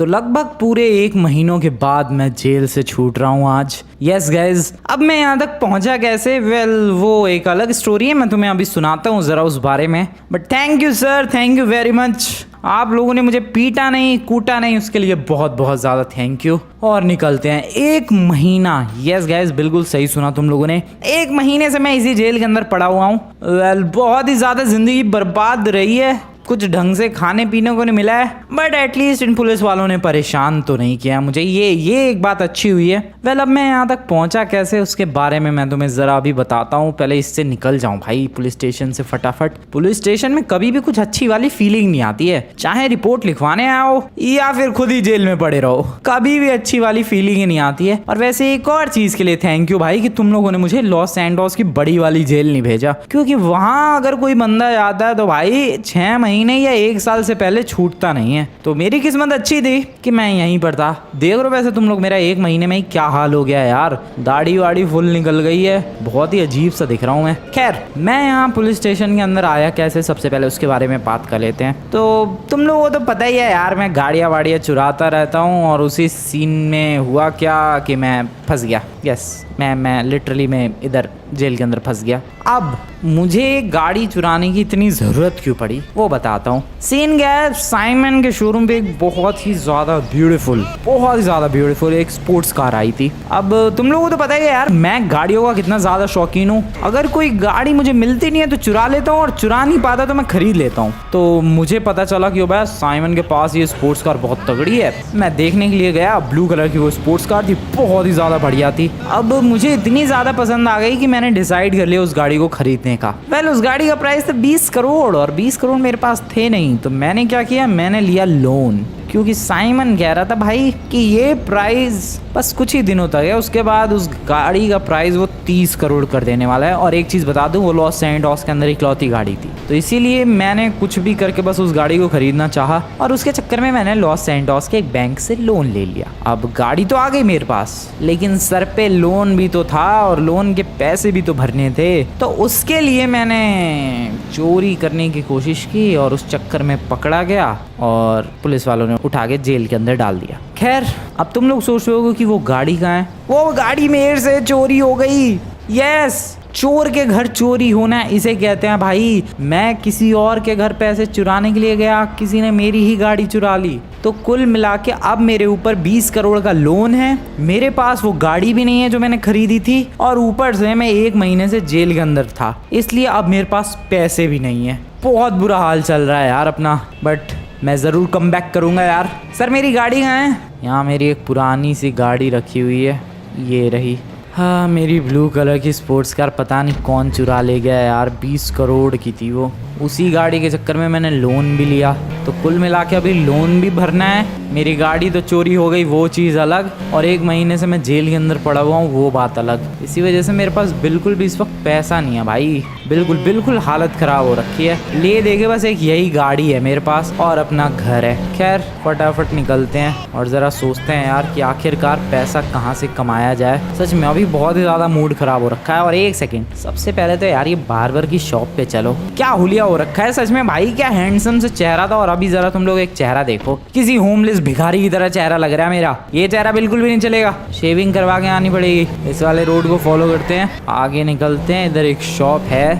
तो लगभग पूरे 1 महीनों के बाद मैं जेल से छूट रहा हूँ आज। यस गाइज, अब मैं यहाँ तक पहुँचा कैसे? वो एक अलग स्टोरी है, मैं तुम्हें अभी सुनाता हूँ ज़रा उस बारे में। But thank you sir, thank you very much. आप लोगों ने मुझे पीटा नहीं, कूटा नहीं, उसके लिए बहुत बहुत ज़्यादा थैंक यू। और निकलते हैं 1 महीना। यस गाइज, बिल्कुल सही सुना तुम लोगों ने। 1 महीने से मैं इसी जेल के अंदर पड़ा हुआ हूँ। बहुत ही ज़्यादा ज़िंदगी बर्बाद रही है, कुछ ढंग से खाने पीने को नहीं मिला है, बट एटलीस्ट इन पुलिस वालों ने परेशान तो नहीं किया मुझे। ये एक बात अच्छी हुई है। अब मैं यहाँ तक पहुँचा कैसे, उसके बारे में मैं तुम्हें ज़रा अभी बताता हूँ। पहले इससे निकल जाऊँ भाई पुलिस स्टेशन से फटाफट। पुलिस स्टेशन में कभी भी कुछ अच्छी वाली फीलिंग नहीं आती है, चाहे रिपोर्ट लिखवाने आओ या फिर खुद ही जेल में पड़े रहो, कभी भी अच्छी वाली फीलिंग नहीं आती है। और वैसे एक और चीज़ के लिए थैंक यू भाई कि तुम लोगों ने मुझे लॉस सैंटोस की बड़ी वाली जेल नहीं भेजा, क्योंकि वहाँ अगर कोई बंदा जाता है तो भाई 6 महीने या 1 साल से पहले छूटता नहीं है। तो मेरी किस्मत अच्छी थी कि मैं यहीं पर था। देख रहे हो वैसे तुम लोग मेरा 1 महीने में ही क्या हाल हो गया यार, दाढ़ी वाड़ी फुल निकल गई है, बहुत ही अजीब सा दिख रहा हूँ मैं। खैर, मैं यहाँ पुलिस स्टेशन के अंदर आया कैसे, सबसे पहले उसके बारे में बात कर लेते हैं। तो तुम लोगों को तो पता ही है यार, मैं गाड़ियाँ वाड़ियाँ चुराता रहता हूँ, और उसी सीन में हुआ क्या कि मैं फंस गया। यस, मैं लिटरली मैं इधर जेल के अंदर फंस गया। अब मुझे गाड़ी चुराने की इतनी ज़रूरत क्यों पड़ी वो बताता हूँ। सीन गया साइमन के शोरूम पे एक बहुत ही ज़्यादा ब्यूटीफुल एक स्पोर्ट्स कार आई थी। अब तुम लोगों को तो पता ही है यार, मैं गाड़ियों का कितना ज़्यादा शौकीन हूँ। अगर कोई गाड़ी मुझे मिलती नहीं है तो चुरा लेता हूँ, और चुरा नहीं पाता तो मैं खरीद लेता हूँ। तो मुझे पता चला कि भाई साइमन के पास ये स्पोर्ट्स कार बहुत तगड़ी है। मैं देखने के लिए गया, ब्लू कलर की वो स्पोर्ट्स कार थी, बहुत ही ज़्यादा बढ़िया थी। अब मुझे इतनी ज़्यादा पसंद आ गई कि मैंने डिसाइड कर लिया उस गाड़ी को खरीदने का। उस गाड़ी का प्राइस था 20 करोड़, और 20 करोड़ मेरे पास थे नहीं। तो मैंने क्या किया, मैंने लिया लोन, क्योंकि साइमन कह रहा था भाई कि ये प्राइस बस कुछ ही दिनों तक है, उसके बाद उस गाड़ी का प्राइस वो 30 करोड़ कर देने वाला है। और एक चीज़ बता दूं, वो लॉस सैंटोस के अंदर इकलौती गाड़ी थी, तो इसीलिए मैंने कुछ भी करके बस उस गाड़ी को खरीदना चाहा, और उसके चक्कर में मैंने लॉस सैंटोस के एक बैंक से लोन ले लिया। अब गाड़ी तो आ गई मेरे पास, लेकिन सर पे लोन भी तो था, और लोन के पैसे भी तो भरने थे। तो उसके लिए मैंने चोरी करने की कोशिश की, और उस चक्कर में पकड़ा गया, और पुलिस वालों ने उठा के जेल के अंदर डाल दिया। खैर, अब तुम लोग सोच रहे होगे कि वो गाड़ी कहाँ है। वो गाड़ी मेरे से चोरी हो गई। यस, चोर के घर चोरी होना इसे कहते हैं भाई। मैं किसी और के घर पैसे चुराने के लिए गया, किसी ने मेरी ही गाड़ी चुरा ली। तो कुल मिला के अब मेरे ऊपर 20 करोड़ का लोन है, मेरे पास वो गाड़ी भी नहीं है जो मैंने खरीदी थी, और ऊपर से मैं 1 महीने से जेल के अंदर था, इसलिए अब मेरे पास पैसे भी नहीं है। बहुत बुरा हाल चल रहा है यार अपना, बट मैं ज़रूर कम बैक करूँगा यार। सर मेरी गाड़ी कहाँ है? यहाँ मेरी एक पुरानी सी गाड़ी रखी हुई है, ये रही। हाँ, मेरी ब्लू कलर की स्पोर्ट्स कार पता नहीं कौन चुरा ले गया यार, 20 करोड़ की थी वो। उसी गाड़ी के चक्कर में मैंने लोन भी लिया, तो कुल मिला के अभी लोन भी भरना है। मेरी गाड़ी तो चोरी हो गई, वो चीज़ अलग, और 1 महीने से मैं जेल के अंदर पड़ा हुआ हूँ, वो बात अलग। इसी वजह से मेरे पास बिल्कुल भी इस वक्त पैसा नहीं है भाई, बिल्कुल हालत ख़राब हो रखी है। ले दे के बस एक यही गाड़ी है मेरे पास, और अपना घर है। खैर, फटाफट निकलते हैं और ज़रा सोचते हैं यार कि आखिरकार पैसा कहाँ से कमाया जाए। सच में अभी बहुत ही ज़्यादा मूड ख़राब हो रखा है। और एक सेकेंड, सबसे पहले तो यार ये बार्बर की शॉप पे चलो, क्या हुलिया हो रखा है सच में भाई, क्या हैंडसम से चेहरा था। और अभी ज़रा तुम लोग एक चेहरा देखो, किसी होमलेस भिखारी की तरह चेहरा लग रहा है मेरा। ये चेहरा बिल्कुल भी नहीं चलेगा, शेविंग करवा के आनी पड़ेगी। इस वाले रोड को फॉलो करते हैं, आगे निकलते हैं। इधर एक शॉप है,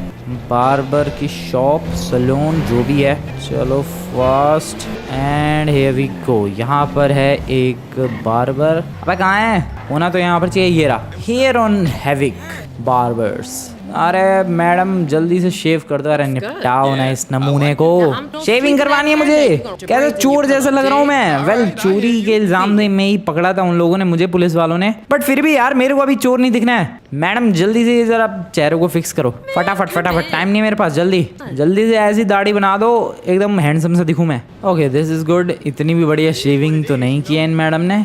बार्बर की शॉप, सलून, जो भी है। चलो fast and here we go. यहाँ पर है एक बार्बर। अबे कहाँ है? होना तो यहाँ पर चाहिए, ये रहा, हेयर ऑन हैविक बार्बर्स। अरे मैडम जल्दी से शेव कर दो, अरे निपटाओ ना इस नमूने को, शेविंग करवानी है मुझे। कैसे चोर जैसा लग रहा हूँ मैं? चोरी के इल्जाम में ही पकड़ा था उन लोगों ने मुझे, पुलिस वालों ने, बट फिर भी यार मेरे को अभी चोर नहीं दिखना है। मैडम जल्दी से जरा चेहरे को फिक्स करो, फटाफट, टाइम नहीं मेरे पास, जल्दी से ऐसी दाढ़ी बना दो एकदम हैंडसम सा दिखूं मैं। Okay, this is good. इतनी भी बढ़िया शेविंग तो नहीं की है इन मैडम ने,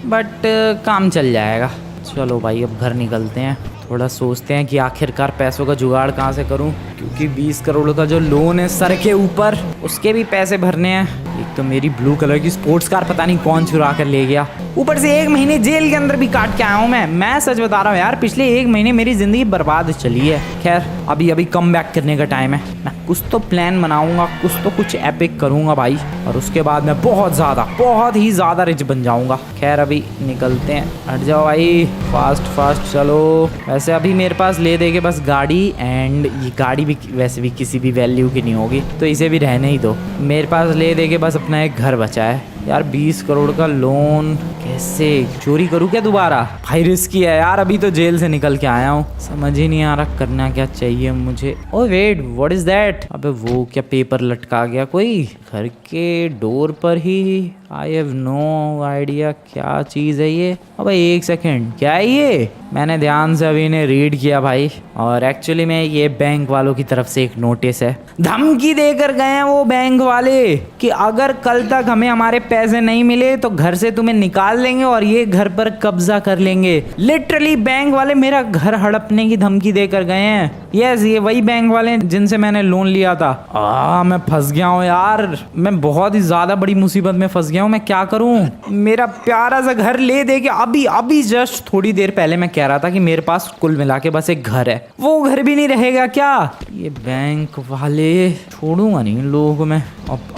बट काम चल जाएगा। चलो भाई अब घर निकलते हैं, थोड़ा सोचते हैं कि आखिरकार पैसों का जुगाड़ कहाँ से करूं, क्योंकि 20 करोड़ का जो लोन है सर के ऊपर, उसके भी पैसे भरने हैं। एक तो मेरी ब्लू कलर की स्पोर्ट्स कार पता नहीं कौन चुरा कर ले गया, ऊपर से 1 महीने जेल के अंदर भी काट के आया हूँ मैं सच बता रहा हूँ यार, पिछले 1 महीने मेरी जिंदगी बर्बाद चली है। खैर अभी कम बैक करने का टाइम है, मैं कुछ तो प्लान बनाऊंगा, कुछ एपिक करूंगा भाई, और उसके बाद मैं बहुत ही ज्यादा रिच बन जाऊंगा। खैर अभी निकलते हैं, हट जाओ भाई, फास्ट चलो। वैसे अभी मेरे पास ले दे के बस गाड़ी, एंड ये गाड़ी भी वैसे भी किसी भी वैल्यू की नहीं होगी, तो इसे भी रहने ही दो। मेरे पास ले दे के बस अपना एक घर बचा है यार। 20 करोड़ का लोन कैसे चोरी करूँ क्या दोबारा? भाई रिस्की है यार, अभी तो जेल से निकल के आया हूँ, समझ ही नहीं आ रहा करना क्या चाहिए मुझे। Oh wait, what is that? अबे वो क्या पेपर लटका गया कोई घर के डोर पर ही? आई हैव नो आइडिया क्या चीज़ है ये। अबे 1 सेकेंड, क्या है ये? मैंने ध्यान से अभी इन्हें रीड किया भाई, और एक्चुअली में ये बैंक वालों की तरफ से एक नोटिस है। धमकी देकर गए हैं वो बैंक वाले कि अगर कल तक हमें हमारे पैसे नहीं मिले तो घर से तुम्हें निकाल देंगे और ये घर पर कब्जा कर लेंगे। लिटरली बैंक वाले मेरा घर हड़पने की धमकी देकर गए हैं। यस, ये वही बैंक वाले हैं जिनसे मैंने लोन लिया था। मैं फंस गया हूँ यार, मैं बहुत ही ज्यादा बड़ी मुसीबत में फंस गया हूँ। मैं क्या करूँ? मेरा प्यारा सा घर ले दे के अभी जस्ट थोड़ी देर पहले मैं कह रहा था कि मेरे पास कुल मिला के बस एक घर है, वो घर भी नहीं रहेगा क्या? ये बैंक वाले छोड़ूंगा नहीं इन लोगों को मैं।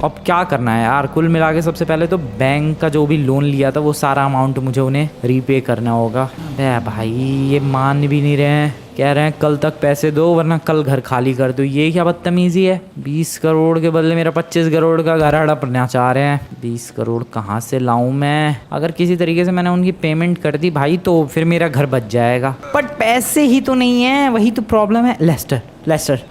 अब क्या करना है यार? कुल मिला के सबसे पहले तो बैंक का जो भी लोन लिया था वो सारा अमाउंट मुझे उन्हें रीपे करना होगा। अबे भाई ये मान भी नहीं रहे हैं, कह रहे हैं कल तक पैसे दो वरना कल घर खाली कर दो। ये क्या बदतमीजी है? 20 करोड़ के बदले मेरा 25 करोड़ का घर हड़पना चाह रहे हैं। 20 करोड़ कहाँ से लाऊं मैं? अगर किसी तरीके से मैंने उनकी पेमेंट कर दी भाई तो फिर मेरा घर बच जाएगा, बट पैसे ही तो नहीं है, वही तो प्रॉब्लम है। लेस्टर,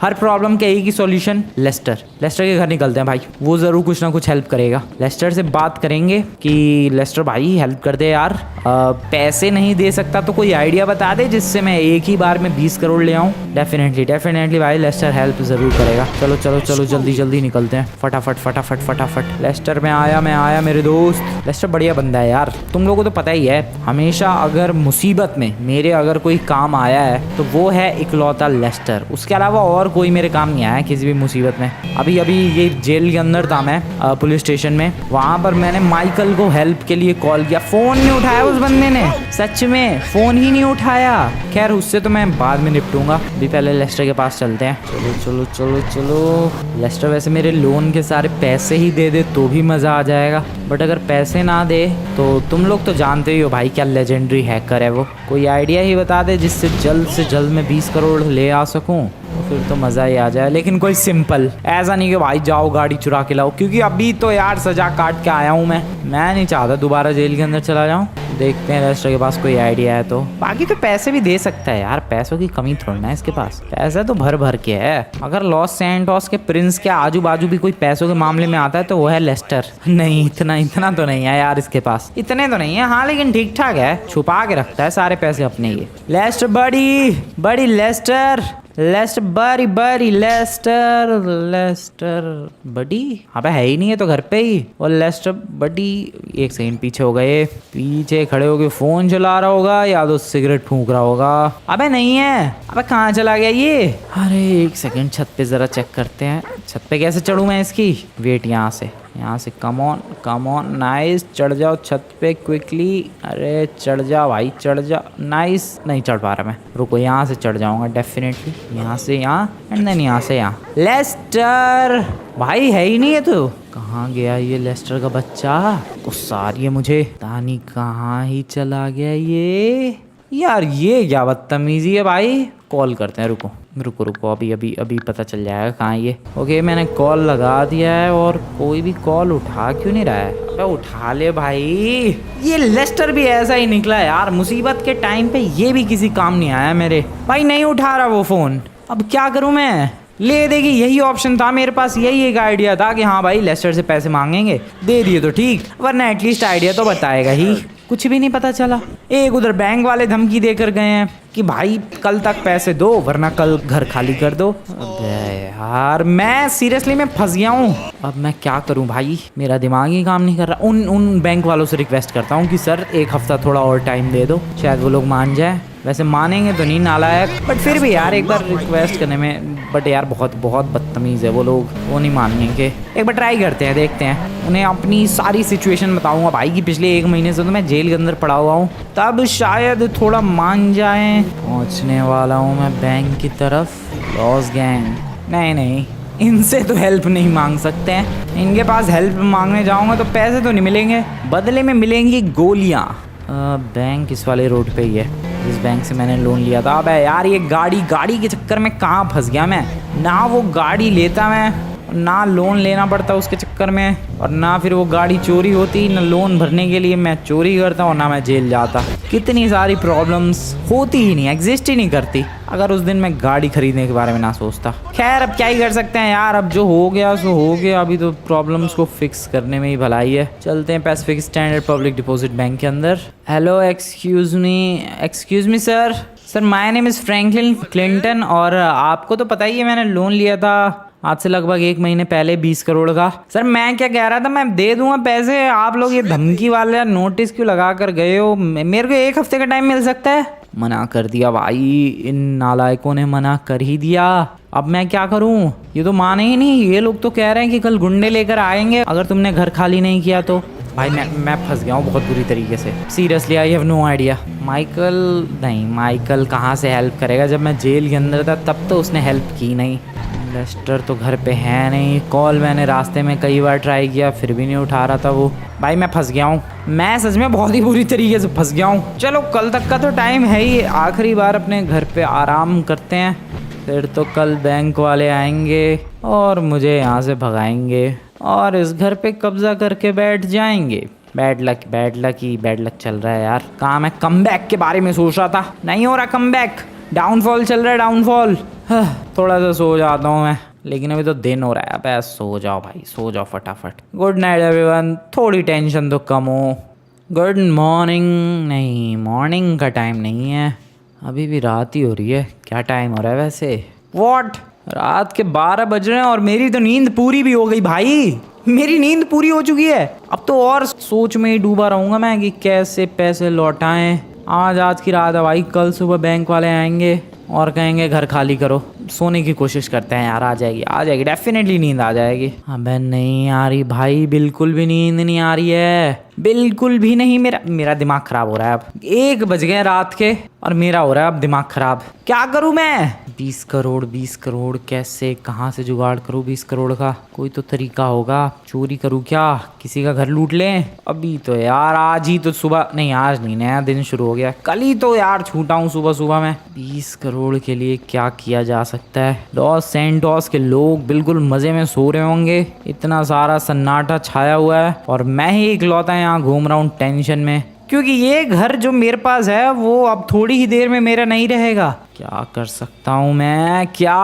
हर प्रॉब्लम के एक ही सॉल्यूशन, लेस्टर के घर निकलते हैं भाई, वो जरूर कुछ ना कुछ हेल्प करेगा। लेस्टर से बात करेंगे कि लेस्टर भाई हेल्प कर दे यार, पैसे नहीं दे सकता तो कोई आइडिया बता दे जिससे मैं एक ही बार में 20 करोड़ ले आऊँ। डेफिनेटली भाई लेस्टर हेल्प जरूर करेगा। चलो जल्दी निकलते हैं, फटाफट। लेस्टर में आया मेरे दोस्त। लेस्टर बढ़िया बंदा है यार, तुम लोगों को तो पता ही है, हमेशा अगर मुसीबत में मेरे अगर कोई काम आया है तो वो है इकलौता लेस्टर। उसके अलावा और कोई मेरे काम नहीं आया किसी भी मुसीबत में। अभी ये जेल के अंदर था मैं, पुलिस स्टेशन में, वहां पर मैंने माइकल को हेल्प के लिए कॉल किया, फोन नहीं उठाया उस बंदे ने, सच में फोन ही नहीं उठाया। खैर उससे तो मैं बाद में निपटूंगा, अभी पहले लेस्टर के पास चलते हैं। चलो। लेस्टर वैसे मेरे लोन के सारे पैसे ही दे दे तो भी मजा आ जाएगा, बट अगर पैसे ना दे तो तुम लोग तो जानते ही हो भाई क्या लेजेंडरी हैकर है वो। कोई आइडिया ही बता दे जिससे जल्द से जल्द मैं 20 करोड़ ले आ सकूं, तो फिर तो मज़ा ही आ जाए। लेकिन कोई सिंपल, ऐसा नहीं कि भाई जाओ गाड़ी चुरा के लाओ, क्योंकि अभी तो यार सजा काट के आया हूँ मैं नहीं चाहता दोबारा जेल के अंदर चला जाऊँ। देखते हैं लेस्टर के पास कोई आइडिया है तो। बाकी तो पैसे भी दे सकता है यार, पैसों की कमी थोड़ी ना है इसके पास, पैसा तो भर के है। अगर लॉस सैंटोस के प्रिंस के आजू बाजू भी कोई पैसों के मामले में आता है तो वो है लेस्टर। नहीं इतना तो नहीं है यार इसके पास, इतने तो नहीं है हाँ, लेकिन ठीक ठाक है, छुपा के रखता है सारे पैसे अपने। ये लेस्टर बड़ी लेस्टर बड़ी लेस्टर बड़ी, अबे है ही नहीं है तो घर पे ही। और लेस्टर बड़ी 1 सेकंड पीछे हो गए, पीछे खड़े होके फोन चला रहा होगा या तो सिगरेट फूंक रहा होगा। अबे नहीं है, अबे कहाँ चला गया ये? अरे 1 सेकंड छत पे जरा चेक करते हैं, छत पे कैसे चढ़ूं मैं इसकी? वेट, यहाँ से कम ऑन नाइस, चढ़ जाओ छत पे क्विकली। अरे चढ़ जा भाई, चढ़ जा, नाइस। नहीं चढ़ पा रहा मैं, रुको यहाँ से चढ़ जाऊंगा डेफिनेटली, यहाँ से यहाँ एंड देन यहाँ से यहाँ। लेस्टर भाई है ही नहीं है तो कहाँ गया ये लेस्टर का बच्चा? गुस्सा आ रही है मुझे, तानी कहाँ ही चला गया ये यार? ये क्या बदतमीजी है भाई। कॉल करते हैं, रुको अभी पता चल जाएगा कहाँ है ये। ओके मैंने कॉल लगा दिया है और कोई भी कॉल उठा क्यों नहीं रहा है? अबे उठा ले भाई। ये लेस्टर भी ऐसा ही निकला यार, मुसीबत के टाइम पे ये भी किसी काम नहीं आया मेरे। भाई नहीं उठा रहा वो फोन, अब क्या करूं मैं? ले देगी, यही ऑप्शन था मेरे पास, यही एक आइडिया था कि हाँ भाई लेस्टर से पैसे मांगेंगे, दे दिए तो ठीक, वरना एटलीस्ट आइडिया तो बताएगा ही। कुछ भी नहीं पता चला। एक उधर बैंक वाले धमकी देकर गए हैं कि भाई कल तक पैसे दो वरना कल घर खाली कर दो। अबे यार मैं सीरियसली मैं फंस गया हूँ। अब मैं क्या करूँ भाई, मेरा दिमाग ही काम नहीं कर रहा। उन बैंक वालों से रिक्वेस्ट करता हूँ कि सर एक हफ्ता थोड़ा और टाइम दे दो, शायद वो लोग मान जाए। वैसे मानेंगे तो नहीं नालायक, बट फिर भी यार एक बार रिक्वेस्ट करने में, बट यार बहुत बहुत बदतमीज़ है वो लोग, वो नहीं मानेंगे। एक बार ट्राई करते हैं, देखते हैं। उन्हें अपनी सारी सिचुएशन बताऊंगा भाई कि पिछले 1 महीने से तो मैं जेल के अंदर पड़ा हुआ हूँ, तब शायद थोड़ा मान जाएं। पहुँचने वाला हूँ मैं बैंक की तरफ। लॉस गैंग, नहीं इनसे तो हेल्प नहीं मांग सकते हैं। इनके पास हेल्प मांगने जाऊँगा तो पैसे तो नहीं मिलेंगे, बदले में मिलेंगी गोलियाँ। बैंक इस वाले रोड पे ही है, इस बैंक से मैंने लोन लिया था। अब यार ये गाड़ी के चक्कर में कहाँ फंस गया मैं। ना वो गाड़ी लेता मैं, ना लोन लेना पड़ता उसके चक्कर में, और ना फिर वो गाड़ी चोरी होती, ना लोन भरने के लिए मैं चोरी करता और ना मैं जेल जाता। कितनी सारी प्रॉब्लम्स होती ही नहीं, एग्जिस्ट ही नहीं करती अगर उस दिन मैं गाड़ी खरीदने के बारे में ना सोचता। खैर अब क्या ही कर सकते हैं यार, अब जो हो गया सो हो गया। अभी तो प्रॉब्लम्स को फिक्स करने में ही भलाई है। चलते हैं Pacific standard public deposit bank के अंदर। Hello excuse me sir my name is Franklin Clinton, और आपको तो पता ही है मैंने लोन लिया था आज से लगभग 1 महीने पहले 20 करोड़ का। सर मैं क्या कह रहा था, मैं दे दूंगा पैसे, आप लोग ये धमकी वाला नोटिस क्यों लगा कर गए हो। मेरे को 1 हफ्ते का टाइम मिल सकता है। मना कर दिया भाई, इन नालायकों ने मना कर ही दिया। अब मैं क्या करूं, ये तो माने ही नहीं। ये लोग तो कह रहे हैं कि कल गुंडे लेकर आएंगे अगर तुमने घर खाली नहीं किया तो। भाई मैं फंस गया हूँ बहुत बुरी तरीके से, seriously I have no idea. Michael कहाँ से हेल्प करेगा, जब मैं जेल के अंदर था तब तो उसने हेल्प की नहीं। लेस्टर तो घर पे है नहीं, कॉल मैंने रास्ते में कई बार ट्राई किया फिर भी नहीं उठा रहा था वो। भाई मैं फंस गया हूँ, मैं सच में बहुत ही बुरी तरीके से फंस गया हूँ। चलो कल तक का तो टाइम है ही, आखिरी बार अपने घर पे आराम करते हैं, फिर तो कल बैंक वाले आएंगे और मुझे यहाँ से भगाएंगे और इस घर पे कब्जा करके बैठ जाएंगे। बैड लक चल रहा है यार। कहाँ मैं कमबैक के बारे में सोच रहा था, नहीं हो रहा कमबैक, डाउनफॉल चल रहा है, डाउनफॉल। थोड़ा सा सो जाता हूँ मैं, लेकिन अभी तो दिन हो रहा है। अब सो जाओ भाई, सो जाओ फटाफट। गुड नाइट एवरीवन, थोड़ी टेंशन तो कम हो। गुड मॉर्निंग, नहीं मॉर्निंग का टाइम नहीं है, अभी भी रात ही हो रही है। क्या टाइम हो रहा है वैसे, व्हाट, रात के 12 बज रहे हैं और मेरी तो नींद पूरी भी हो गई भाई। मेरी नींद पूरी हो चुकी है, अब तो और सोच में ही डूबा रहूँगा मैं कि कैसे पैसे लौटाएं। आज की रात है भाई, कल सुबह बैंक वाले आएंगे और कहेंगे घर खाली करो। सोने की कोशिश करते हैं यार, आ जाएगी डेफिनेटली नींद आ जाएगी। अबे नहीं आ रही भाई, बिल्कुल भी नींद नहीं आ रही है, बिल्कुल भी नहीं। मेरा दिमाग खराब हो रहा है। अब 1 बज गए रात के और मेरा हो रहा है अब दिमाग खराब। क्या करूं मैं, 20 करोड़ कैसे, कहाँ से जुगाड़ करूं 20 करोड़ का। कोई तो तरीका होगा, चोरी करूं क्या, किसी का घर लूट लें। अभी तो यार आज ही तो सुबह, नहीं आज नहीं, नया दिन शुरू हो गया, कल ही तो यार छूटा हूँ सुबह में। 20 करोड़ के लिए क्या किया जा सकता है। लॉस सैंटोस के लोग बिल्कुल मजे में सो रहे होंगे, इतना सारा सन्नाटा छाया हुआ है और मैं ही इकलौता यहाँ घूम रहा हूँ टेंशन में, क्योंकि ये घर जो मेरे पास है वो अब थोड़ी ही देर में मेरा नहीं रहेगा। क्या कर सकता हूँ मैं, क्या।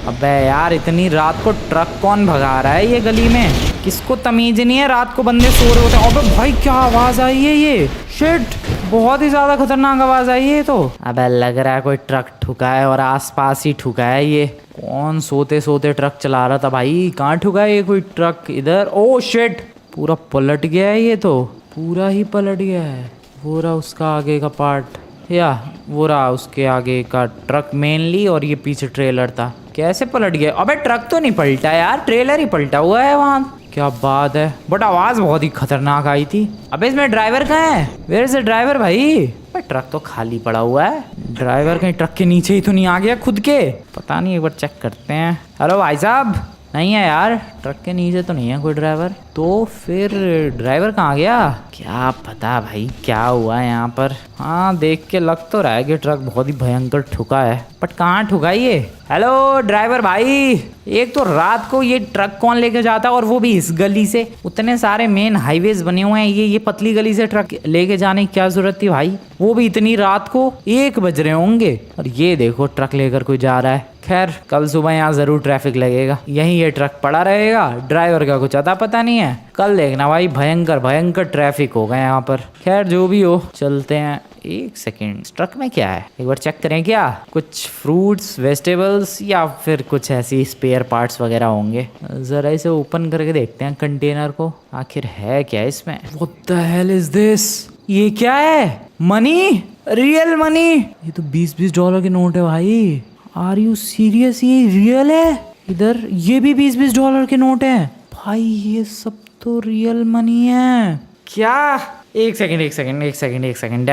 अबे यार इतनी रात को ट्रक कौन भगा रहा है ये गली में, किसको तमीज नहीं है, रात को बंदे सो रहे होते हैं। अबे भाई क्या आवाज आई है, ये शिट, बहुत ही ज्यादा खतरनाक आवाज आई है तो। अबे लग रहा है कोई ट्रक ठुका है और आसपास ही ठुका है ये। कौन सोते सोते ट्रक चला रहा था भाई, कहाँ ठुका है ये कोई ट्रक इधर। ओ शिट, पूरा पलट गया है ये तो, पूरा ही पलट गया है। वो रहा उसका आगे का पार्ट, या वो रहा उसके आगे का ट्रक मेनली, और ये पीछे ट्रेलर था। कैसे पलट गया, अबे ट्रक तो नहीं पलटा यार, ट्रेलर ही पलटा हुआ है वहाँ। क्या बात है, बट आवाज़ बहुत ही खतरनाक आई थी। अबे इसमें ड्राइवर कहाँ है, वेयर इज द ड्राइवर भाई। ट्रक तो खाली पड़ा हुआ है, ड्राइवर कहीं ट्रक के नीचे ही तो नहीं आ गया खुद के, पता नहीं, एक बार चेक करते हैं। हेलो भाई साहब, नहीं है यार, ट्रक के नीचे तो नहीं है कोई ड्राइवर, तो फिर ड्राइवर कहाँ गया, क्या पता भाई क्या हुआ है यहाँ पर। हाँ देख के लग तो रहा है कि ट्रक बहुत ही भयंकर ठुका है, बट कहाँ ठुका ये। हेलो ड्राइवर भाई, एक तो रात को ये ट्रक कौन लेके जाता है, और वो भी इस गली से, उतने सारे मेन हाईवेज बने हुए हैं, ये पतली गली से ट्रक लेके जाने की क्या जरूरत थी भाई, वो भी इतनी रात को, 1 बज रहे होंगे और ये देखो ट्रक लेकर कोई जा रहा है। खैर कल सुबह यहाँ जरूर ट्रैफिक लगेगा, यहीं ये ट्रक पड़ा रहेगा, ड्राइवर का कुछ अता पता नहीं है। कल देखना भाई भयंकर भयंकर ट्रैफिक होगा यहाँ पर। खैर जो भी हो चलते हैं। एक सेकेंड, ट्रक में क्या है एक बार चेक करें। क्या कुछ फ्रूट्स वेजिटेबल्स या फिर कुछ ऐसी स्पेयर पार्ट्स वगैरह होंगे। जरा इसे ओपन करके देखते हैं कंटेनर को, आखिर है क्या इसमें। What the hell is this, ये क्या है? Money, real money. ये तो 20-20 डॉलर के नोट है भाई। आर यू सीरियस, ये रियल है? इधर ये भी 20-20 डॉलर के नोट है भाई, ये सब तो रियल मनी है क्या? एक सेकंड,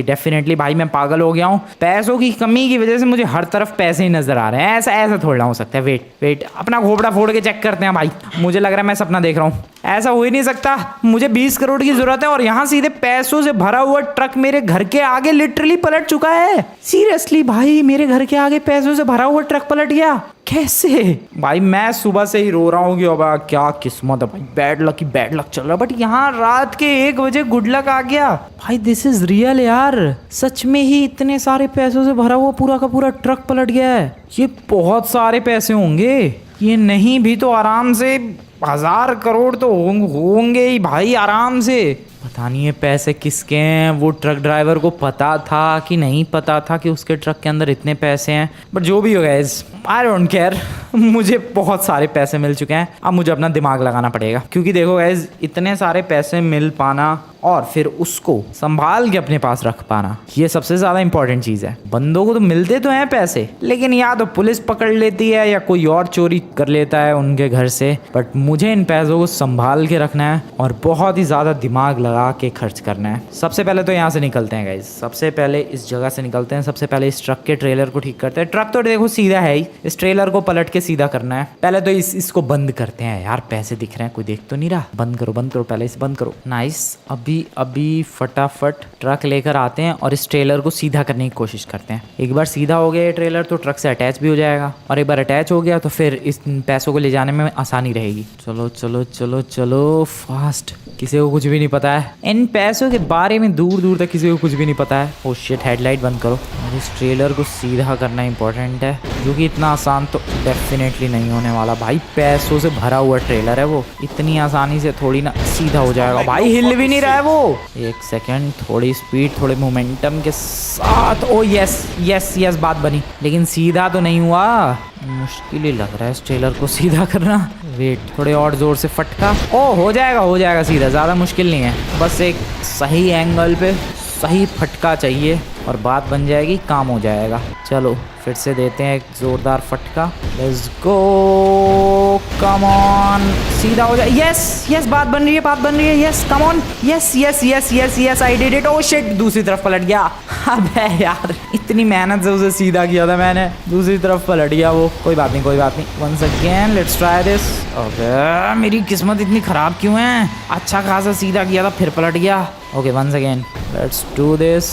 डेफिनेटली भाई मैं पागल हो गया हूँ। पैसों की कमी की वजह से मुझे हर तरफ पैसे ही नजर आ रहे हैं। ऐसा थोड़ा हो सकता है। वेट अपना घोपड़ा फोड़ के चेक करते हैं भाई। मुझे लग रहा है मैं सपना देख रहा हूँ। ऐसा हो ही नहीं सकता। मुझे 20 करोड़ की जरूरत है और यहाँ सीधे पैसों से भरा हुआ ट्रक मेरे घर के आगे लिटरली पलट चुका है। सीरियसली भाई, मेरे घर के आगे पैसों से भरा हुआ ट्रक पलट गया कैसे? भाई मैं सुबह से ही रो रहा हूँ कि अब क्या किस्मत है भाई, बैड लक चल रहा है। बट यहाँ रात के 1 बजे गुड लक आ गया भाई। दिस इज रियल यार, सच में ही इतने सारे पैसों से भरा हुआ पूरा का पूरा ट्रक पलट गया है। ये बहुत सारे पैसे होंगे, ये नहीं भी तो आराम से 1000 करोड़ तो होंगे ही भाई आराम से। पता नहीं ये पैसे किसके हैं, वो ट्रक ड्राइवर को पता था कि नहीं पता था कि उसके ट्रक के अंदर इतने पैसे हैं। बट जो भी हो गाइस, आई डोंट केयर। मुझे बहुत सारे पैसे मिल चुके हैं, अब मुझे अपना दिमाग लगाना पड़ेगा। क्योंकि देखो गाइस, इतने सारे पैसे मिल पाना और फिर उसको संभाल के अपने पास रख पाना, ये सबसे ज्यादा इंपॉर्टेंट चीज है। बंदों को तो मिलते तो हैं पैसे, लेकिन या तो पुलिस पकड़ लेती है या कोई और चोरी कर लेता है उनके घर से। बट मुझे इन पैसों को संभाल के रखना है और बहुत ही ज्यादा दिमाग लगा के खर्च करना है। सबसे पहले तो यहाँ से निकलते हैं गाइस, सबसे पहले इस जगह से निकलते हैं। सबसे पहले इस ट्रक के ट्रेलर को ठीक करते हैं। ट्रक तो देखो सीधा है ही, इस ट्रेलर को पलट के सीधा करना है। पहले तो इसको बंद करते हैं। यार पैसे दिख रहे हैं, कोई देख तो नहीं रहा। बंद करो पहले इसे बंद करो। नाइस। अभी फटाफट ट्रक लेकर आते हैं और इस ट्रेलर को सीधा करने की कोशिश करते हैं। एक बार सीधा हो गया ये ट्रेलर तो ट्रक से अटैच भी हो जाएगा, और एक बार अटैच हो गया तो फिर इस पैसों को ले जाने में आसानी रहेगी। चलो फास्ट। किसी को कुछ भी नहीं पता है इन पैसों के बारे में, दूर तक किसी को कुछ भी नहीं पता है। ओ शिट, हेडलाइट बंद करो। और इस ट्रेलर को सीधा करना इंपॉर्टेंट है, जो कि इतना आसान तो डेफिनेटली नहीं होने वाला भाई। पैसों से भरा हुआ ट्रेलर है वो, इतनी आसानी से थोड़ी ना सीधा हो जाएगा भाई। हिल भी नहीं रहा है वो। एक सेकेंड, थोड़ी स्पीड थोड़े मोमेंटम के साथ। ओ यस बात बनी, लेकिन सीधा तो नहीं हुआ। मुश्किल ही लग रहा है इस ट्रेलर को सीधा करना। वेट, थोड़े और जोर से फटका। ओ हो जाएगा सीधा, ज़्यादा मुश्किल नहीं है। बस एक सही एंगल पे सही फटका चाहिए और बात बन जाएगी, काम हो जाएगा। चलो फिर से देते हैं एक जोरदार फटका। लेट्स गो, कम ऑन, सीधा हो जाए। यस बात बन रही है। Yes come on, yes I did it. Oh shit, दूसरी तरफ पलट गया। अबे यार, इतनी मेहनत से उसे सीधा किया था मैंने, दूसरी तरफ पलट गया वो। कोई बात नहीं। Once again let's try this. Okay, मेरी किस्मत इतनी खराब क्यों है? अच्छा खासा सीधा किया था फिर पलट गया। Okay once again let's do this.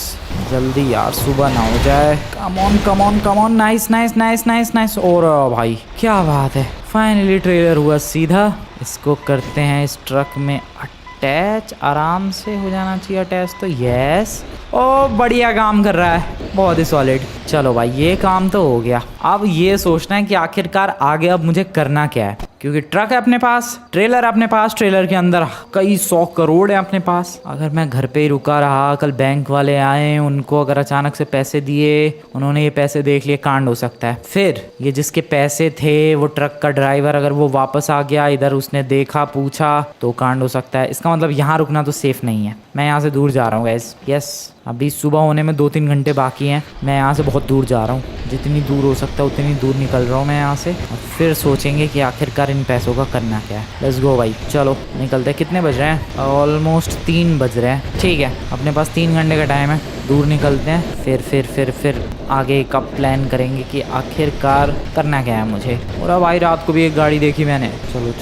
जल्दी यार, सुबह ना हो जाए। Come on. नाइस। और भाई क्या बात है, फाइनली ट्रेलर हुआ सीधा। इसको करते हैं इस ट्रक में अटैच। आराम से हो जाना चाहिए अटैच तो। यस, ओ बढ़िया काम कर रहा है, बहुत ही सॉलिड। चलो भाई, ये काम तो हो गया। अब ये सोचना है कि आखिरकार आगे अब मुझे करना क्या है, क्योंकि ट्रक है अपने पास, ट्रेलर है अपने पास, ट्रेलर के अंदर कई 100 करोड़ है अपने पास। अगर मैं घर पे ही रुका रहा, कल बैंक वाले आए, उनको अगर अचानक से पैसे दिए, उन्होंने ये पैसे देख लिए, कांड हो सकता है। फिर ये जिसके पैसे थे वो ट्रक का ड्राइवर, अगर वो वापस आ गया इधर, उसने देखा पूछा तो कांड हो सकता है। इसका मतलब यहाँ रुकना तो सेफ नहीं है। मैं यहाँ से दूर जा रहा हूँ गाइस। यस, अभी सुबह होने में 2-3 घंटे बाकी हैं। मैं यहाँ से बहुत दूर जा रहा हूँ, जितनी दूर हो सकता है उतनी दूर निकल रहा हूँ मैं यहाँ से। और फिर सोचेंगे कि आखिरकार इन पैसों का करना क्या है। लेट्स गो भाई, चलो निकलते हैं। कितने बज रहे हैं? ऑलमोस्ट 3 बज रहे हैं। ठीक है, अपने पास 3 घंटे का टाइम है, दूर निकलते हैं। फिर आगे का प्लान करेंगे कि आखिरकार करना क्या है मुझे। और भाई रात को भी एक गाड़ी देखी मैंने। चलो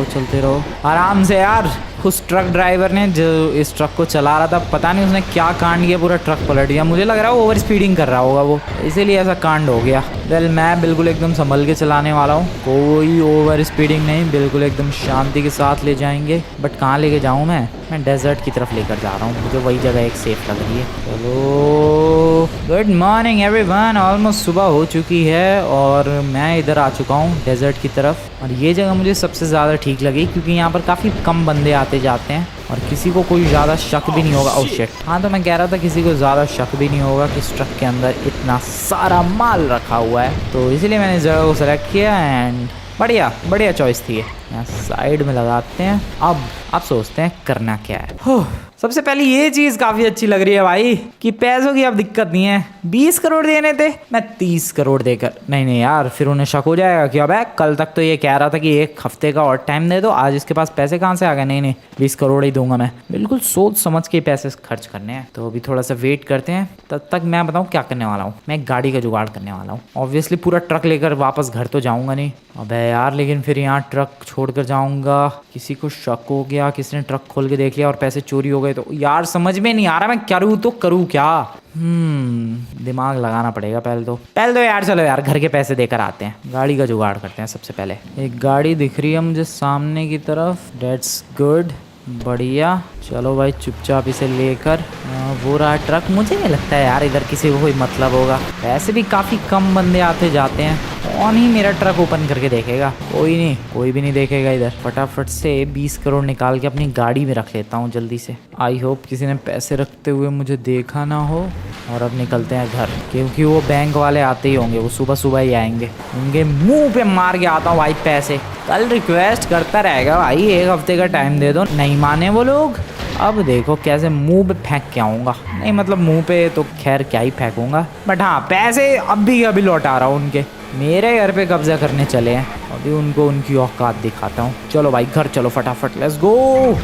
चलते रहो आराम से यार। उस ट्रक ड्राइवर ने जो इस ट्रक को चला रहा था, पता नहीं उसने क्या कांड किया, पूरा ट्रक पलट गया। मुझे लग रहा है ओवर स्पीडिंग कर रहा होगा वो, इसीलिए ऐसा कांड हो गया। वेल, मैं बिल्कुल एकदम संभल के चलाने वाला हूँ, कोई ओवर स्पीडिंग नहीं, बिल्कुल एकदम शांति के साथ ले जाएंगे। बट कहाँ लेके जाऊँ मैं? मैं डेजर्ट की तरफ लेकर जा रहा हूँ, मुझे वही जगह एक सेफ लग रही है। चलो गुड मॉर्निंग एवरीवन, ऑलमोस्ट सुबह हो चुकी है और मैं इधर आ चुका हूँ डेजर्ट की तरफ। और ये जगह मुझे सबसे ज़्यादा ठीक लगी क्योंकि यहाँ पर काफ़ी कम बंदे आते जाते हैं और किसी को कोई ज़्यादा शक भी नहीं होगा। ओह शिट, हाँ तो मैं कह रहा था किसी को ज़्यादा शक भी नहीं होगा कि इस ट्रक के अंदर इतना सारा माल रखा हुआ है, तो इसीलिए मैंने इस जगह को सेलेक्ट किया एंड बढ़िया चॉइस थी ये। यहाँ साइड में लगाते हैं। अब सोचते हैं करना क्या है। सबसे पहले ये चीज़ काफ़ी अच्छी लग रही है भाई कि पैसों की अब दिक्कत नहीं है। 20 करोड़ देने थे, मैं 30 करोड़ देकर, नहीं यार फिर उन्हें शक हो जाएगा कि अब कल तक तो ये कह रहा था कि 1 हफ्ते का और टाइम दे दो, आज इसके पास पैसे कहाँ से आ गए। नहीं 20 करोड़ ही दूंगा मैं, बिल्कुल सोच समझ के पैसे खर्च करने हैं। तो अभी थोड़ा सा वेट करते हैं, तब तक मैं बताऊँ क्या करने वाला हूँ। मैं गाड़ी का जुगाड़ करने वाला हूँ। ऑब्वियसली पूरा ट्रक लेकर वापस घर तो जाऊँगा नहीं, अबे यार लेकिन फिर यहाँ ट्रक छोड़ कर जाऊँगा, किसी को शक हो गया, किसी ने ट्रक खोल के देख लिया और पैसे चोरी हो गए तो यार समझ में नहीं आ रहा मैं करूँ तो करूँ क्या। दिमाग लगाना पड़ेगा पहले तो यार। चलो यार घर के पैसे देकर आते हैं, गाड़ी का जुगाड़ करते हैं। सबसे पहले एक गाड़ी दिख रही है मुझे सामने की तरफ, डेट्स गुड, बढ़िया। चलो भाई चुपचाप इसे लेकर, वो रहा ट्रक। मुझे नहीं लगता है यार इधर किसी को कोई मतलब होगा, वैसे भी काफ़ी कम बंदे आते जाते हैं, कौन ही मेरा ट्रक ओपन करके देखेगा। कोई भी नहीं देखेगा इधर। फटाफट से 20 करोड़ निकाल के अपनी गाड़ी में रख लेता हूँ जल्दी से। आई होप किसी ने पैसे रखते हुए मुझे देखा ना हो। और अब निकलते हैं घर, क्योंकि वो बैंक वाले आते ही होंगे, वो सुबह ही आएंगे। उनके मुंह पे मार के आता हूँ भाई पैसे। कल रिक्वेस्ट करता रहेगा भाई 1 हफ्ते का टाइम दे दो, नहीं माने वो लोग। अब देखो कैसे मुंह पे फेंक के आऊँगा। नहीं मतलब मुंह पे तो खैर क्या ही फेंकूंगा, बट हाँ पैसे अभी लौटा रहा हूँ उनके। मेरे घर पे कब्जा करने चले हैं, अभी उनको उनकी औकात दिखाता हूँ। चलो भाई घर चलो फटाफट, लेट्स गो।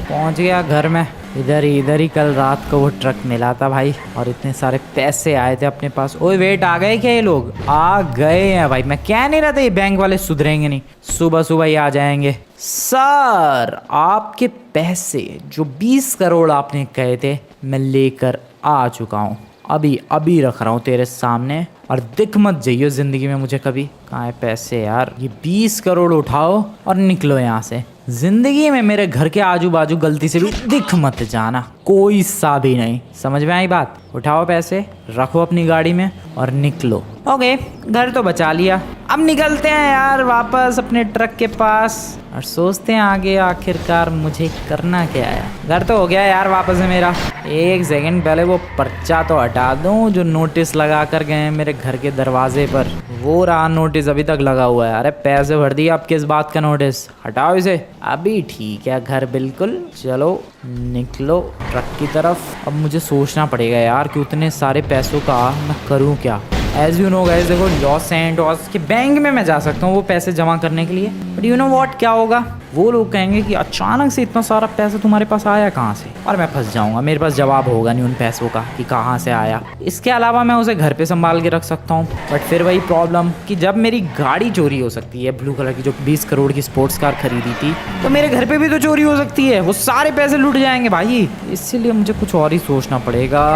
पहुँच गया घर में। इधर ही कल रात को वो ट्रक मिला था भाई, और इतने सारे पैसे आए थे अपने पास। ओए वेट, आ गए क्या ये लोग? आ गए हैं भाई। मैं कह नहीं रहा था ये बैंक वाले सुधरेंगे नहीं, सुबह ही आ जाएंगे। सर आपके पैसे जो 20 करोड़ आपने कहे थे मैं लेकर आ चुका हूँ, अभी रख रहा हूँ तेरे सामने, और दिख मत जाइयो ज़िंदगी में मुझे कभी। कहाँ है पैसे यार? ये 20 करोड़ उठाओ और निकलो यहाँ से। ज़िंदगी में मेरे घर के आजू बाजू गलती से भी दिख मत जाना, कोई सा भी नहीं। समझ में आई बात? उठाओ पैसे, रखो अपनी गाड़ी में और निकलो। ओके, घर तो बचा लिया। अब निकलते हैं यार वापस अपने ट्रक के पास और सोचते हैं आगे आखिरकार मुझे करना क्या है। घर तो हो गया यार वापस है मेरा। एक सेकंड पहले वो पर्चा तो हटा दूं जो नोटिस लगा कर गए हैं मेरे घर के दरवाजे पर। वो रहा नोटिस अभी तक लगा हुआ है। अरे पैसे भर दिए, अब किस बात का नोटिस? हटाओ इसे। अभी ठीक है घर बिल्कुल। चलो निकलो ट्रक की तरफ। अब मुझे सोचना पड़ेगा यार कि उतने सारे पैसों का मैं करूँ क्या। एज यू नो गाइस, देखो लॉस एंजल्स के बैंक में मैं जा सकता हूँ वो पैसे जमा करने के लिए, बट यू नो व्हाट क्या होगा? वो लोग कहेंगे कि अचानक से इतना सारा पैसा तुम्हारे पास आया कहाँ से, और मैं फंस जाऊंगा। मेरे पास जवाब होगा नहीं उन पैसों का कि कहाँ से आया। इसके अलावा मैं उसे घर पे संभाल के रख सकता हूँ, बट फिर वही प्रॉब्लम कि जब मेरी गाड़ी चोरी हो सकती है, ब्लू कलर की जो 20 करोड़ की स्पोर्ट्स कार खरीदी थी, तो मेरे घर पे भी तो चोरी हो सकती है, वो सारे पैसे लूट जाएंगे भाई। इसीलिए मुझे कुछ और ही सोचना पड़ेगा।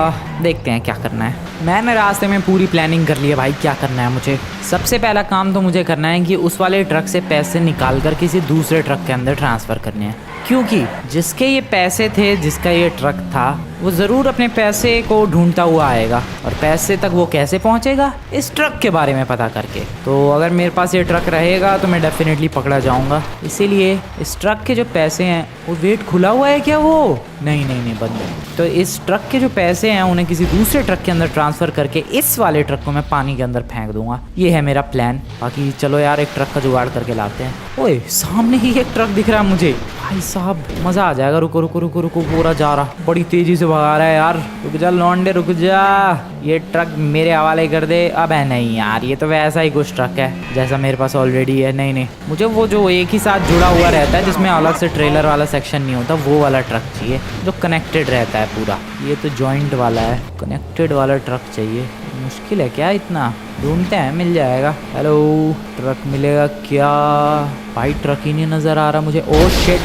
देखते हैं क्या करना है। मैंने रास्ते में पूरी प्लानिंग कर ली है भाई क्या करना है मुझे। सबसे पहला काम तो मुझे करना है कि उस वाले ट्रक से पैसे निकाल कर किसी दूसरे ट्रक के अंदर ट्रांसफ़र करने हैं, क्योंकि जिसके ये पैसे थे, जिसका ये ट्रक था, वो ज़रूर अपने पैसे को ढूंढता हुआ आएगा। और पैसे तक वो कैसे पहुंचेगा? इस ट्रक के बारे में पता करके। तो अगर मेरे पास ये ट्रक रहेगा तो मैं डेफिनेटली पकड़ा जाऊंगा। इसीलिए इस ट्रक के जो पैसे हैं, वो वेट खुला हुआ है क्या? वो नहीं बंद है। तो इस ट्रक के जो पैसे हैं उन्हें किसी दूसरे ट्रक के अंदर ट्रांसफ़र करके इस वाले ट्रक को मैं पानी के अंदर फेंक दूंगा। ये है मेरा प्लान। बाकी चलो यार एक ट्रक का जुगाड़ करके लाते हैं। ओए सामने ही एक ट्रक दिख रहा है मुझे। भाई साहब मज़ा आ जाएगा। रुको रुको रुको रुको, पूरा जा रहा, बड़ी तेज़ी से भगा रहा है यार। रुक जा लौंडे रुक जा, ये ट्रक मेरे हवाले कर दे। अब है नहीं यार, ये तो वैसा ही कुछ ट्रक है जैसा मेरे पास ऑलरेडी है। नहीं मुझे वो जो एक ही साथ जुड़ा हुआ रहता है, जिसमें अलग से ट्रेलर वाला सेक्शन नहीं होता, वो वाला ट्रक चाहिए जो कनेक्टेड रहता है पूरा। ये तो जॉइंट वाला है, कनेक्टेड वाला ट्रक चाहिए। मुश्किल है क्या इतना? ढूंढते हैं, मिल जाएगा। हेलो, ट्रक मिलेगा क्या? भाई ट्रक ही नहीं नज़र आ रहा मुझे। ओह शिट,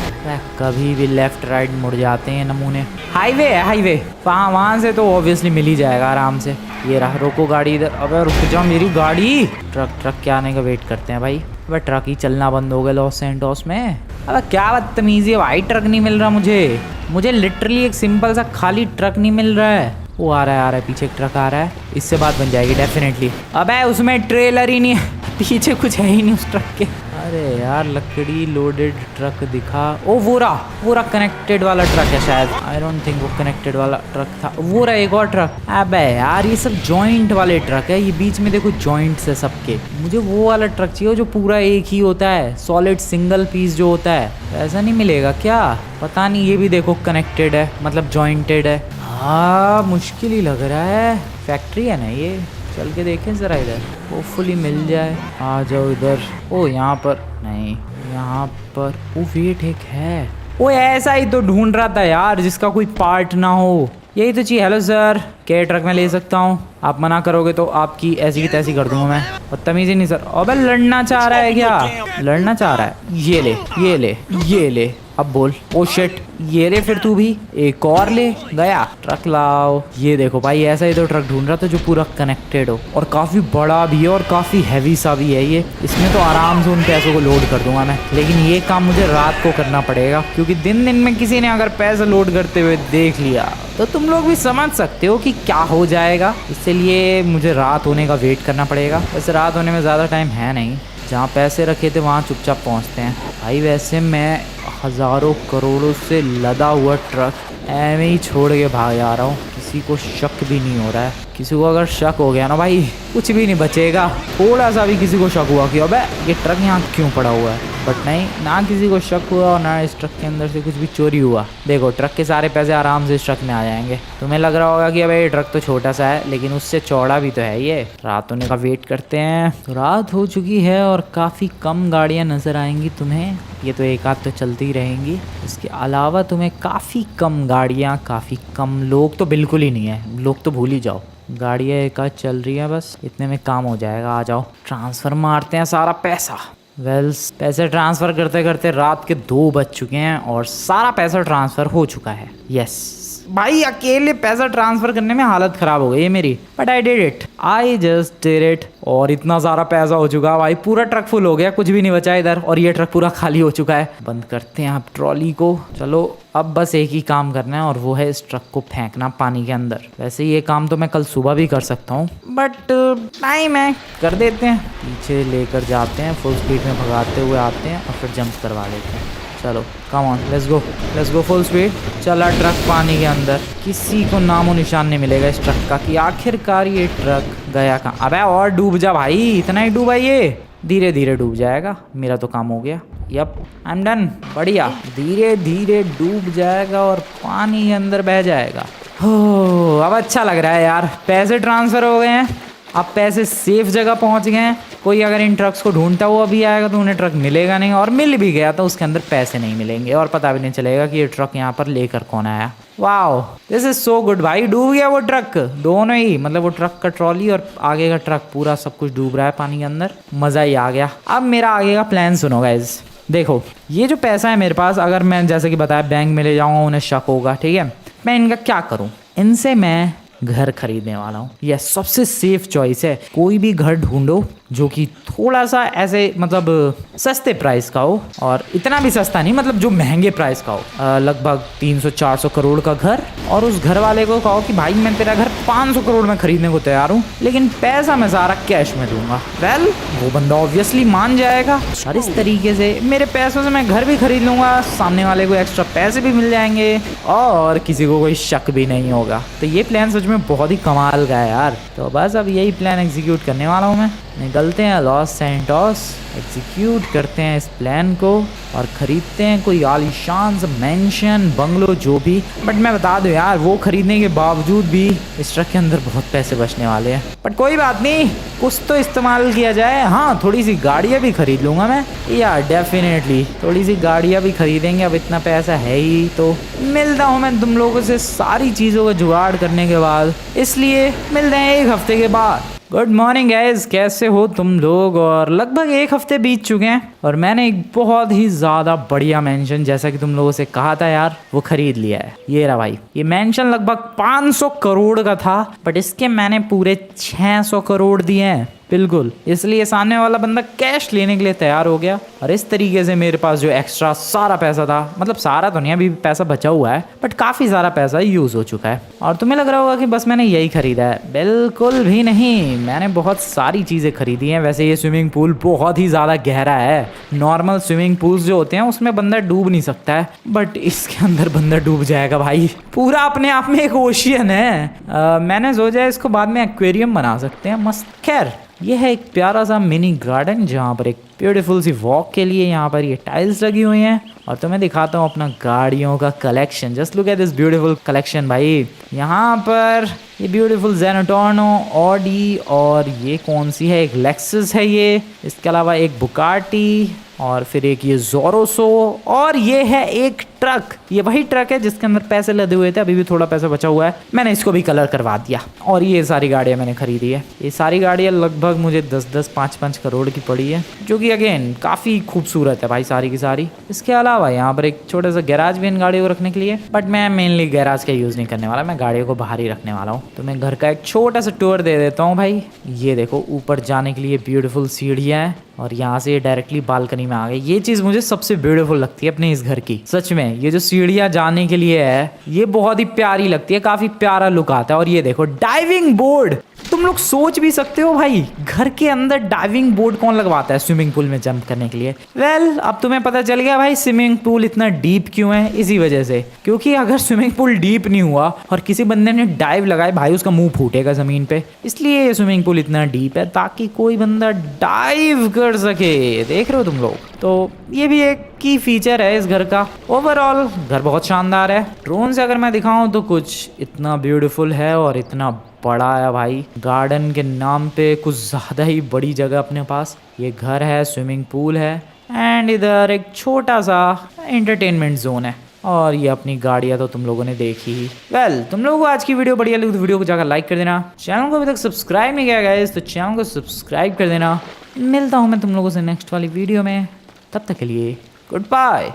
कभी भी लेफ्ट राइट मुड़ जाते हैं नमूने। हाईवे है हाईवे, वहाँ से तो ऑब्वियसली मिल ही जाएगा आराम से। ये रहा, रोको गाड़ी इधर। अबे रुक जाओ मेरी गाड़ी। ट्रक के आने का वेट करते हैं भाई। वह ट्रक ही चलना बंद हो गया लॉस एंटोस में। अब क्या बदतमीजी है भाई, ट्रक नहीं मिल रहा मुझे लिटरली एक सिंपल सा खाली ट्रक नहीं मिल रहा है। वो आ रहा है पीछे एक ट्रक आ रहा है, इससे बात बन जाएगी डेफिनेटली। अबे उसमें ट्रेलर ही नहीं है, पीछे कुछ है ही नहीं उस ट्रक के। अरे यार लकड़ी लोडेड ट्रक दिखा। ओ वो रहा कनेक्टेड वाला ट्रक है शायद। आई डोंट थिंक वो कनेक्टेड वाला ट्रक था। वो रहा एक और ट्रक। अबे यार ये सब जॉइंट वाले ट्रक है, ये बीच में देखो जॉइंट्स है सबके। मुझे वो वाला ट्रक चाहिए जो पूरा एक ही होता है, सॉलिड सिंगल पीस जो होता है। ऐसा नहीं मिलेगा क्या? पता नहीं। ये भी देखो कनेक्टेड है, मतलब जॉइंटेड है। हाँ मुश्किल ही लग रहा है। फैक्ट्री है ना ये, चल के देखें ज़रा इधर, होपफुली मिल जाए। आ जाओ इधर। ओ यहाँ पर नहीं, यहाँ पर। ओ वेट एक है। ओ ऐसा ही तो ढूंढ रहा था यार, जिसका कोई पार्ट ना हो। यही तो चाहिए। हेलो सर, क्या ट्रक में ले सकता हूँ? आप मना करोगे तो आपकी ऐसी की तैसी कर दूंगा मैं। बदतमीजी नहीं सर। अबे लड़ना चाह रहा है क्या? लड़ना चाह रहा है। ये ले ये ले ये ले, अब बोल। ओ शिट, ये ले फिर तू भी एक और ले। गया ट्रक लाओ। ये देखो भाई, ऐसा ही तो ट्रक ढूंढ रहा था जो पूरा कनेक्टेड हो और काफी बड़ा भी है और काफी हैवी सा भी है ये। इसमें तो आराम से उन पैसों को लोड कर दूंगा मैं, लेकिन ये काम मुझे रात को करना पड़ेगा, क्योंकि दिन में किसी ने अगर पैसे लोड करते हुए देख लिया तो तुम लोग भी समझ सकते हो कि क्या हो जाएगा। इसलिए मुझे रात होने का वेट करना पड़ेगा। वैसे रात होने में ज़्यादा टाइम है नहीं, जहाँ पैसे रखे थे वहाँ चुपचाप पहुँचते हैं। भाई वैसे मैं हज़ारों करोड़ों से लदा हुआ ट्रक ऐਵੇਂ ही छोड़ के भाग जा रहा हूँ। किसी को शक भी नहीं हो रहा है। किसी को अगर शक हो गया ना भाई, कुछ भी नहीं बचेगा। थोड़ा सा भी किसी को शक हुआ कि अबे ये ट्रक यहाँ क्यों पड़ा हुआ है, बट नहीं, ना किसी को शक हुआ और ना इस ट्रक के अंदर से कुछ भी चोरी हुआ। देखो ट्रक के सारे पैसे आराम से इस ट्रक में आ जाएंगे। तुम्हें लग रहा होगा कि अबे ये ट्रक तो छोटा सा है, लेकिन उससे चौड़ा भी तो है ये। रात होने का वेट करते हैं। तो रात हो चुकी है और काफ़ी कम गाड़ियाँ नज़र आएंगी तुम्हें। ये तो एक आध तो चलती ही रहेंगी, इसके अलावा तुम्हें काफ़ी कम गाड़ियाँ, काफ़ी कम लोग तो बिल्कुल ही नहीं है। लोग तो भूल ही जाओ, गाड़ियाँ एक आध चल रही हैं बस, इतने में काम हो जाएगा। आ जाओ ट्रांसफ़र मारते हैं सारा पैसा। पैसे ट्रांसफ़र करते करते रात के 2 बज चुके हैं और सारा पैसा ट्रांसफ़र हो चुका है। यस भाई, अकेले पैसा ट्रांसफ़र करने में हालत ख़राब हो गई है मेरी, but I did it, I just did it. और इतना सारा पैसा हो चुका भाई, पूरा ट्रक फुल हो गया, कुछ भी नहीं बचा इधर, और ये ट्रक पूरा खाली हो चुका है। बंद करते हैं आप ट्रॉली को। चलो अब बस एक ही काम करना है और वो है इस ट्रक को फेंकना पानी के अंदर। वैसे ये काम तो मैं कल सुबह भी कर सकता हूँ, बट टाइम है, कर देते हैं। पीछे लेकर जाते हैं, फुल स्पीड में भगाते हुए आते हैं और फिर जंप करवा लेते हैं। चलो come on, let's go full speed. चला ट्रक पानी के अंदर। किसी को नामो निशान नहीं मिलेगा इस ट्रक का कि आखिरकार ये ट्रक गया कहाँ। अबे और डूब जा भाई, इतना ही डूबा ये, धीरे धीरे डूब जाएगा। मेरा तो काम हो गया। Yup I am done. बढ़िया, धीरे धीरे डूब जाएगा और पानी के अंदर बह जाएगा। हो अब अच्छा लग रहा है यार, पैसे ट्रांसफ़र हो गए हैं, अब पैसे सेफ जगह पहुंच गए हैं। कोई अगर इन ट्रक्स को ढूंढता हुआ भी आएगा तो उन्हें ट्रक मिलेगा नहीं, और मिल भी गया तो उसके अंदर पैसे नहीं मिलेंगे और पता भी नहीं चलेगा कि ये ट्रक यहाँ पर लेकर कौन आया। Wow this is so good भाई। डूब गया वो ट्रक, दोनों ही, मतलब वो ट्रक का ट्रॉली और आगे का ट्रक, पूरा सब कुछ डूब रहा है पानी के अंदर। मज़ा ही आ गया। अब मेरा आगे का प्लान सुनो गाइज। देखो ये जो पैसा है मेरे पास, अगर मैं जैसे कि बताया बैंक में ले जाऊँगा, उन्हें शक होगा, ठीक है। मैं इनका क्या करूँ, इनसे मैं घर खरीदने वाला हूँ। यह सबसे सेफ चॉइस है। कोई भी घर ढूंढो जो कि थोड़ा सा ऐसे मतलब सस्ते प्राइस का हो, और इतना भी सस्ता नहीं, मतलब जो महंगे प्राइस का हो। लगभग 300-400 करोड़ का घर, और उस घर वाले को कहो कि भाई मैं तेरा घर 500 करोड़ में खरीदने को तैयार हूँ, लेकिन पैसा मैं सारा कैश में दूंगा। वेल वो बंदा ऑब्वियसली मान जाएगा, और इस तरीके से मेरे पैसों से मैं घर भी खरीद लूँगा, सामने वाले को एक्स्ट्रा पैसे भी मिल जाएंगे और किसी को कोई शक भी नहीं होगा। तो ये प्लान सच में बहुत ही कमाल का है यार। तो बस अब यही प्लान एग्जीक्यूट करने वाला हूँ मैं। निकलते हैं लॉस सैंटोस, एग्जीक्यूट करते हैं इस प्लान को और ख़रीदते हैं कोई आलीशान सा मैंशन, बंगलो, जो भी। बट मैं बता दूं यार, वो खरीदने के बावजूद भी इस ट्रक के अंदर बहुत पैसे बचने वाले हैं। बट कोई बात नहीं, कुछ तो इस्तेमाल किया जाए। हाँ थोड़ी सी गाड़ियाँ भी खरीद लूँगा मैं यार, डेफिनेटली थोड़ी सी गाड़ियाँ भी खरीदेंगे। अब इतना पैसा है ही तो। मिलता हूँ मैं तुम लोगों से सारी चीज़ों का जुगाड़ करने के बाद, इसलिए मिलते हैं 1 हफ्ते के बाद। गुड मॉर्निंग गाइज, कैसे हो तुम लोग? और लगभग 1 हफ्ते बीत चुके हैं और मैंने एक बहुत ही ज़्यादा बढ़िया मेंशन, जैसा कि तुम लोगों से कहा था यार, वो खरीद लिया है। ये रहा भाई, ये मेंशन लगभग 500 करोड़ का था, बट इसके मैंने पूरे 600 करोड़ दिए हैं। बिल्कुल, इसलिए सामने वाला बंदा कैश लेने के लिए तैयार हो गया और इस तरीके से मेरे पास जो एक्स्ट्रा सारा पैसा था, मतलब सारा तो नहीं, अभी भी पैसा बचा हुआ है बट काफ़ी सारा पैसा यूज़ हो चुका है। और तुम्हें लग रहा होगा कि बस मैंने यही खरीदा है, बिल्कुल भी नहीं, मैंने बहुत सारी चीज़ें खरीदी हैं। वैसे ये स्विमिंग पूल बहुत ही ज़्यादा गहरा है, नॉर्मल स्विमिंग पूल्स जो होते हैं उसमें बंदा डूब नहीं सकता है, बट इसके अंदर बंदा डूब जाएगा भाई, पूरा अपने आप में एक ओशियन है। मैंने सोचा इसको बाद में एक्वेरियम बना सकते हैं मस्त। खैर, ये है एक प्यारा सा मिनी गार्डन जहाँ पर एक ब्यूटीफुल सी वॉक के लिए यहाँ पर ये टाइल्स लगी हुई हैं। और तो मैं दिखाता हूँ अपना गाड़ियों का collection. Just look at this beautiful collection भाई। यहाँ पर ये ब्यूटीफुल ज़ेनटोर्नो, ऑडी, और ये कौन सी है, एक लेक्सस है ये, इसके अलावा एक बुगाटी, और फिर एक ये ज़ोरोसो, और ये है एक ट्रक। ये वही ट्रक है जिसके अंदर पैसे लदे हुए थे, अभी भी थोड़ा पैसा बचा हुआ है, मैंने इसको भी कलर करवा दिया। और ये सारी गाड़ियाँ मैंने खरीदी है। ये सारी गाड़ियाँ लगभग मुझे 10-10, 5-5 करोड़ की पड़ी है, जो कि अगेन काफ़ी खूबसूरत है भाई सारी की सारी। इसके अलावा यहाँ पर एक छोटा सा गैराज भी इन गाड़ियों को रखने के लिए, बट मैं मेनली गैराज का यूज़ नहीं करने वाला, मैं गाड़ियों को बाहर ही रखने वाला हूँ। तो मैं घर का एक छोटा सा टूर दे देता हूँ भाई। ये देखो, ऊपर जाने के लिए ब्यूटीफुल सीढ़ियाँ हैं और यहाँ से डायरेक्टली बालकनी में आ गए। ये चीज़ मुझे सबसे ब्यूटीफुल लगती है अपने इस घर की, सच में। ये जो सीढ़ियाँ जाने के लिए है, ये बहुत ही प्यारी लगती है, काफ़ी प्यारा लुक आता है। और ये देखो डाइविंग बोर्ड, तुम लोग सोच भी सकते हो भाई, घर के अंदर डाइविंग बोर्ड कौन लगवाता है स्विमिंग पूल में जंप करने के लिए। वेल, अब तुम्हें पता चल गया भाई स्विमिंग पूल इतना डीप क्यों है। इसी वजह से, क्योंकि अगर स्विमिंग पूल डीप नहीं हुआ और किसी बंदे ने डाइव लगाए भाई, उसका मुंह फूटेगा ज़मीन पे। इसलिए ये स्विमिंग पूल इतना डीप है ताकि कोई बंदा डाइव कर सके। देख रहे हो तुम लोग, तो ये भी एक की फीचर है इस घर का। ओवरऑल घर बहुत शानदार है। ड्रोन से अगर मैं दिखाऊं तो कुछ इतना ब्यूटीफुल है और इतना बड़ा है भाई। गार्डन के नाम पे कुछ ज़्यादा ही बड़ी जगह अपने पास। ये घर है, स्विमिंग पूल है, एंड इधर एक छोटा सा एंटरटेनमेंट जोन है। और ये अपनी गाड़ियाँ तो तुम लोगों ने देखी ही। वेल, तुम लोगों को आज की वीडियो बढ़िया लगी तो वीडियो को जाकर लाइक कर देना। चैनल को अभी तक सब्सक्राइब नहीं किया गाइस तो चैनल को सब्सक्राइब कर देना। मिलता हूँ मैं तुम लोगों से नेक्स्ट वाली वीडियो में, तब तक के लिए गुड बाय।